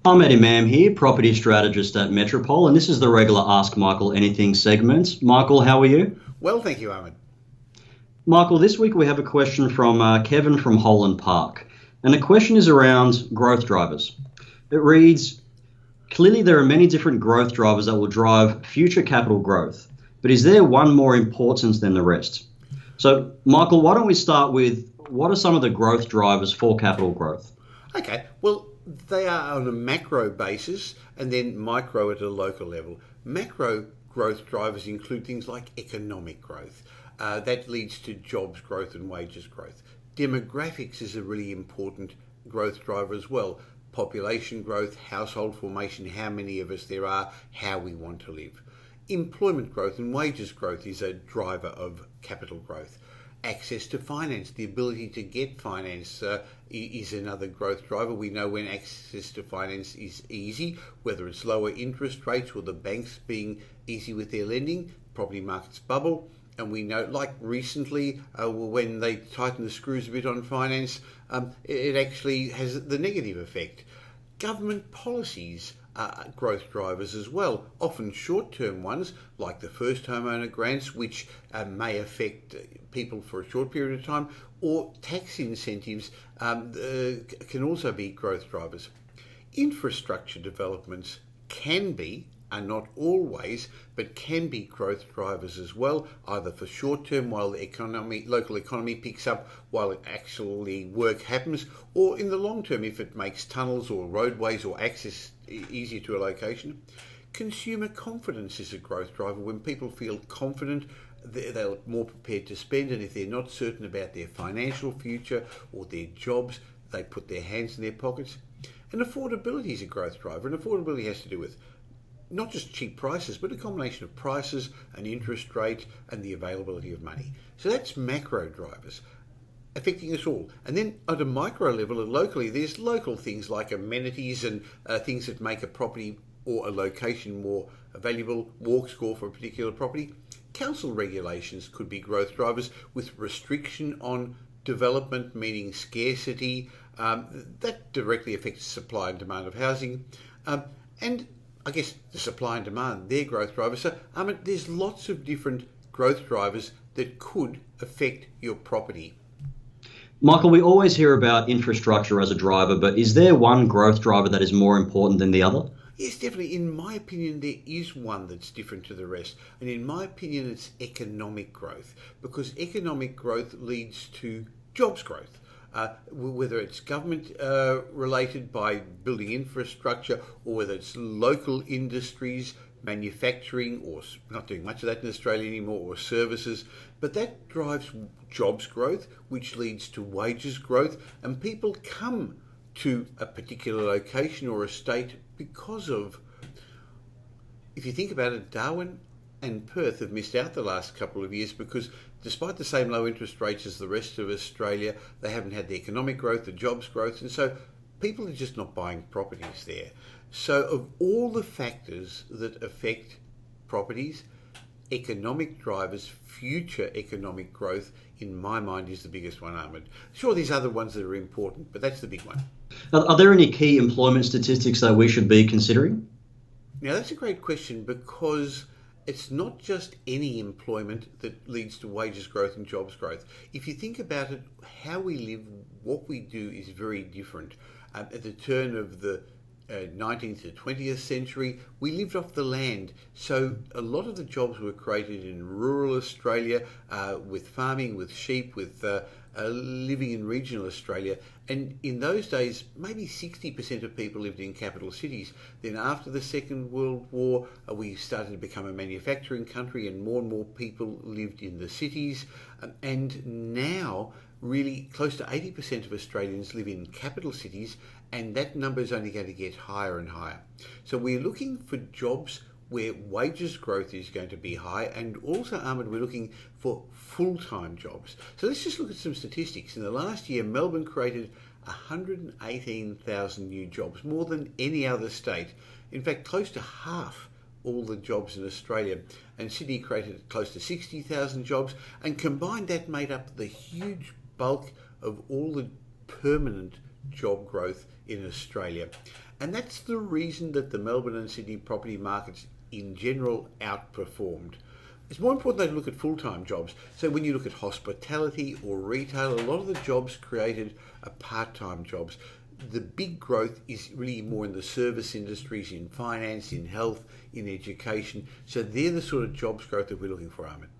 I'm Eddie Mam here, property strategist at Metropole, and this is the regular Ask Michael Anything segment. Michael, how are you? Well, thank you, Ahmed. Michael, this week we have a question from Kevin from Holland Park, and the question is around growth drivers. It reads, clearly there are many different growth drivers that will drive future capital growth, but is there one more important than the rest? So, Michael, why don't we start with what are some of the growth drivers for capital growth? Okay, well, they are on a macro basis and then micro at a local level. Macro growth drivers include things like economic growth. That leads to jobs growth and wages growth. Demographics is a really important growth driver as well. Population growth, household formation, how many of us there are, how we want to live. Employment growth and wages growth is a driver of capital growth. Access to finance, the ability to get finance is another growth driver. We know when access to finance is easy, whether it's lower interest rates or the banks being easy with their lending, property markets bubble. And we know, like recently, when they tighten the screws a bit on finance, it actually has the negative effect. Government policies are growth drivers as well, often short-term ones like the first homeowner grants, which may affect people for a short period of time, or tax incentives can also be growth drivers. Infrastructure developments are not always, but can be growth drivers as well, either for short term while the local economy picks up while actually work happens, or in the long term if it makes tunnels or roadways or access easier to a location. Consumer confidence is a growth driver. When people feel confident, they're more prepared to spend, and if they're not certain about their financial future or their jobs, they put their hands in their pockets. And affordability is a growth driver, and affordability has to do with not just cheap prices, but a combination of prices and interest rate and the availability of money. So that's macro drivers affecting us all. And then at a micro level and locally, there's local things like amenities and things that make a property or a location more valuable, walk score for a particular property. Council regulations could be growth drivers with restriction on development, meaning scarcity. That directly affects supply and demand of housing. And I guess the supply and demand, they're growth drivers. So there's lots of different growth drivers that could affect your property. Michael, we always hear about infrastructure as a driver, but is there one growth driver that is more important than the other? Yes, definitely. In my opinion, there is one that's different to the rest. And in my opinion, it's economic growth, because economic growth leads to jobs growth. Whether it's government related by building infrastructure, or whether it's local industries, manufacturing, or not doing much of that in Australia anymore, or services. But that drives jobs growth, which leads to wages growth, and people come to a particular location or a state because of, if you think about it, Darwin and Perth have missed out the last couple of years because despite the same low interest rates as the rest of Australia, they haven't had the economic growth, the jobs growth, and so people are just not buying properties there. So of all the factors that affect properties, economic drivers, future economic growth, in my mind, is the biggest one, Ahmed. Sure, there's other ones that are important, but that's the big one. Are there any key employment statistics that we should be considering? Now, that's a great question, because it's not just any employment that leads to wages growth and jobs growth. If you think about it, how we live, what we do is very different. At the turn of the 19th to 20th century, we lived off the land. So a lot of the jobs were created in rural Australia, with farming, with sheep, with living in regional Australia. And in those days, maybe 60% of people lived in capital cities. Then after the Second World War, we started to become a manufacturing country, and more people lived in the cities. And now, really close to 80% of Australians live in capital cities, and that number is only going to get higher and higher. So we're looking for jobs where wages growth is going to be high, and also, Ahmed, we're looking for full-time jobs. So let's just look at some statistics. In the last year, Melbourne created 118,000 new jobs, more than any other state. In fact, close to half all the jobs in Australia. And Sydney created close to 60,000 jobs, and combined that made up the huge bulk of all the permanent job growth in Australia. And that's the reason that the Melbourne and Sydney property markets in general outperformed. It's more important to look at full-time jobs. So when you look at hospitality or retail, a lot of the jobs created are part-time jobs. The big growth is really more in the service industries, in finance, in health, in education. So they're the sort of jobs growth that we're looking for, Ahmed.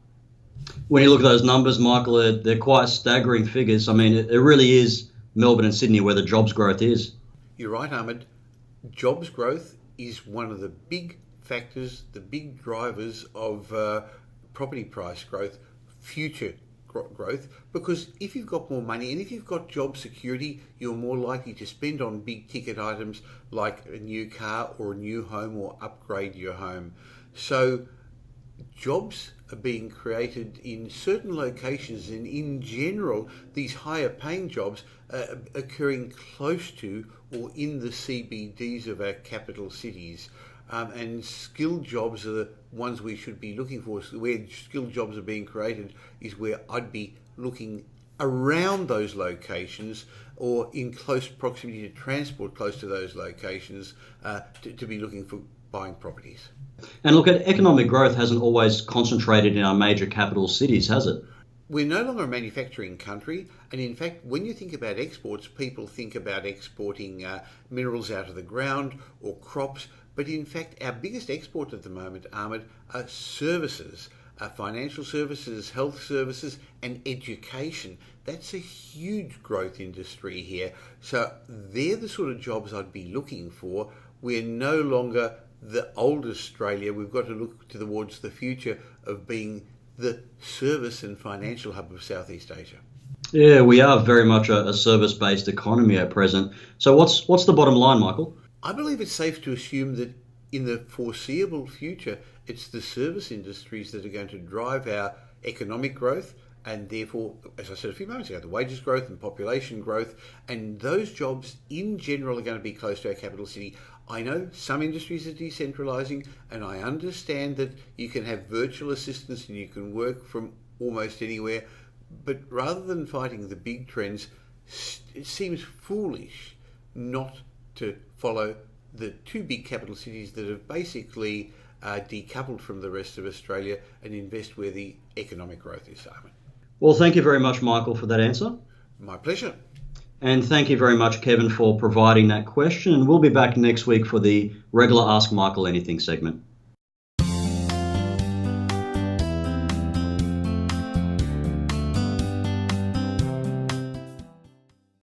When you look at those numbers, Michael, they're quite staggering figures. I mean, it really is Melbourne and Sydney where the jobs growth is. You're right, Ahmed. Jobs growth is one of the big factors, the big drivers of property price growth, future growth, because if you've got more money and if you've got job security, you're more likely to spend on big ticket items like a new car or a new home or upgrade your home. So jobs are being created in certain locations, and in general these higher paying jobs are occurring close to or in the CBDs of our capital cities. And skilled jobs are the ones we should be looking for. So where skilled jobs are being created is where I'd be looking around those locations or in close proximity to transport close to those locations to be looking for buying properties. And look, at economic growth hasn't always concentrated in our major capital cities, has it? We're no longer a manufacturing country, and in fact, when you think about exports, people think about exporting minerals out of the ground or crops. But in fact, our biggest export at the moment, Ahmed, are services, financial services, health services, and education. That's a huge growth industry here. So they're the sort of jobs I'd be looking for. We're no longer the old Australia. We've got to look towards the future of being the service and financial hub of Southeast Asia. Yeah, we are very much a service-based economy at present. So what's the bottom line, Michael? I believe it's safe to assume that in the foreseeable future, it's the service industries that are going to drive our economic growth and therefore, as I said a few moments ago, the wages growth and population growth, and those jobs in general are going to be close to our capital city. I know some industries are decentralising, and I understand that you can have virtual assistants and you can work from almost anywhere, but rather than fighting the big trends, it seems foolish not to follow the two big capital cities that have basically decoupled from the rest of Australia and invest where the economic growth is, Simon. Well, thank you very much, Michael, for that answer. My pleasure. And thank you very much, Kevin, for providing that question. And we'll be back next week for the regular Ask Michael Anything segment.